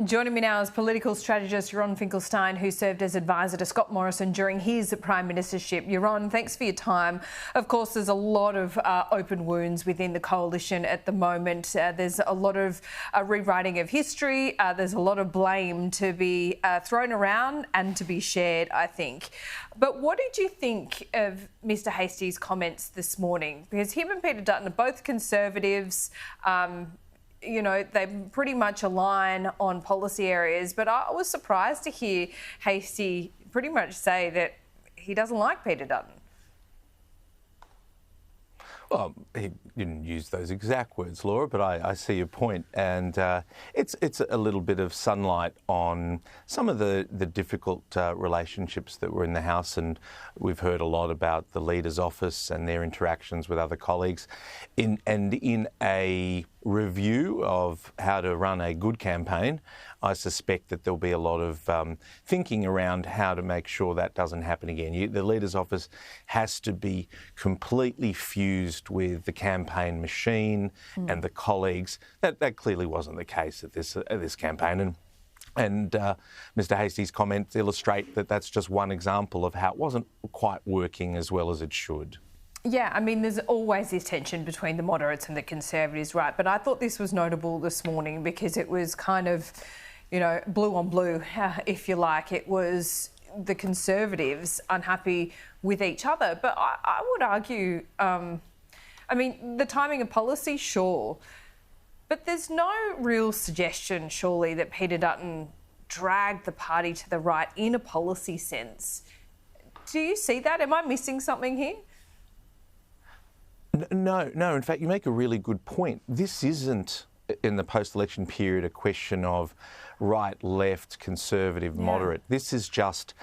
Joining me now is political strategist Yaron Finkelstein, who served as advisor to Scott Morrison during his prime ministership. Yaron, thanks for your time. Of course, there's a lot of open wounds within the coalition at the moment. There's a lot of rewriting of history. There's a lot of blame to be thrown around and to be shared, I think. But what did you think of Mr Hastie's comments this morning? Because him and Peter Dutton are both Conservatives. You know, they pretty much align on policy areas, but I was surprised to hear Hasty pretty much say that he doesn't like Peter Dutton. Well, he didn't use those exact words, Laura, but I see your point. And it's a little bit of sunlight on some of the difficult relationships that were in the House. And we've heard a lot about the Leader's office and their interactions with other colleagues. In a review of how to run a good campaign, I suspect that there'll be a lot of thinking around how to make sure that doesn't happen again. The Leader's office has to be completely fused with the campaign machine and the colleagues. That clearly wasn't the case at this campaign. And Mr Hastie's comments illustrate that that's just one example of how it wasn't quite working as well as it should. Yeah, I mean, there's always this tension between the moderates and the Conservatives, right? But I thought this was notable this morning because it was kind of, you know, blue on blue, if you like. It was the Conservatives unhappy with each other. But I would argue, I mean, the timing of policy, sure. But there's no real suggestion, surely, that Peter Dutton dragged the party to the right in a policy sense. Do you see that? Am I missing something here? No. In fact, you make a really good point. This isn't, in the post-election period, a question of right, left, conservative, moderate. This is just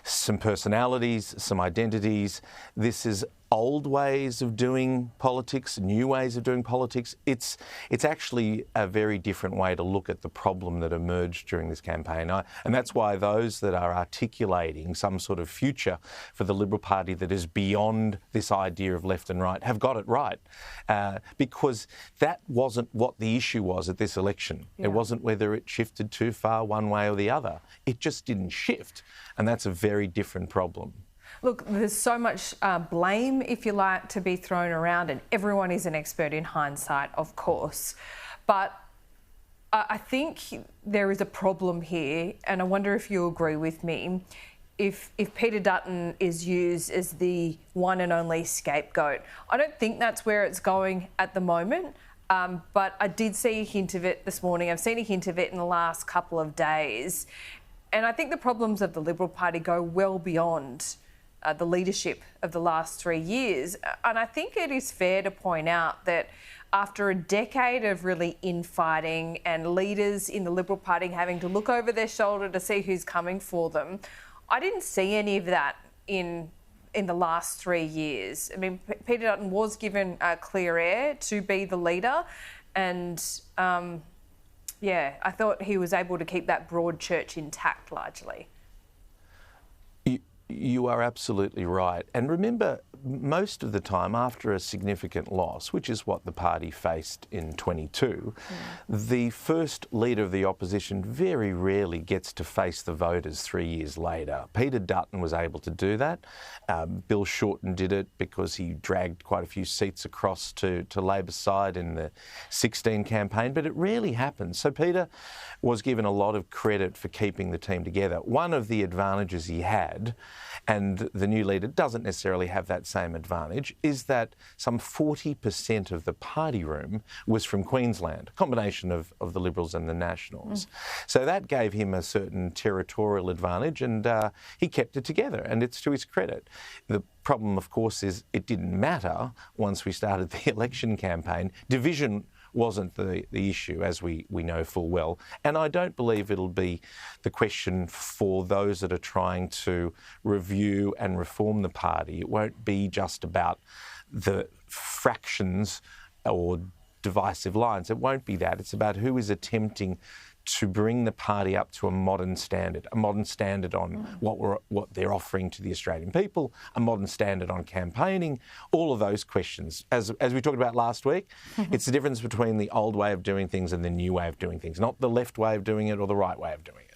some personalities, some identities. This is old ways of doing politics, new ways of doing politics. It's actually a very different way to look at the problem that emerged during this campaign. And that's why those that are articulating some sort of future for the Liberal Party that is beyond this idea of left and right have got it right. Because that wasn't what the issue was at this election. Yeah. It wasn't whether it shifted too far one way or the other. It just didn't shift. And that's a very different problem. Look, there's so much blame, if you like, to be thrown around, and everyone is an expert in hindsight, of course. But I think there is a problem here, and I wonder if you agree with me. If Peter Dutton is used as the one and only scapegoat, I don't think that's where it's going at the moment. But I did see a hint of it this morning. I've seen a hint of it in the last couple of days. And I think the problems of the Liberal Party go well beyond the leadership of the last 3 years. And I think it is fair to point out that after a decade of really infighting and leaders in the Liberal Party having to look over their shoulder to see who's coming for them, I didn't see any of that in the last 3 years. I mean, Peter Dutton was given clear air to be the leader, and yeah, I thought he was able to keep that broad church intact largely. You are absolutely right. And remember, most of the time after a significant loss, which is what the party faced in 22, the first leader of the opposition very rarely gets to face the voters 3 years later. Peter Dutton was able to do that. Bill Shorten did it because he dragged quite a few seats across to Labor's side in the 16 campaign, but it rarely happens. So Peter was given a lot of credit for keeping the team together. One of the advantages he had, and the new leader doesn't necessarily have that same advantage, is that some 40% of the party room was from Queensland, a combination of the Liberals and the Nationals. So that gave him a certain territorial advantage, and he kept it together, and it's to his credit. The problem, of course, is it didn't matter once we started the election campaign. Division wasn't the issue, as we know full well. And I don't believe it'll be the question for those that are trying to review and reform the party. It won't be just about the fractions or divisive lines. It won't be that. It's about who is attempting to bring the party up to a modern standard on what they're offering to the Australian people, a modern standard on campaigning, all of those questions. As we talked about last week, it's the difference between the old way of doing things and the new way of doing things, not the left way of doing it or the right way of doing it.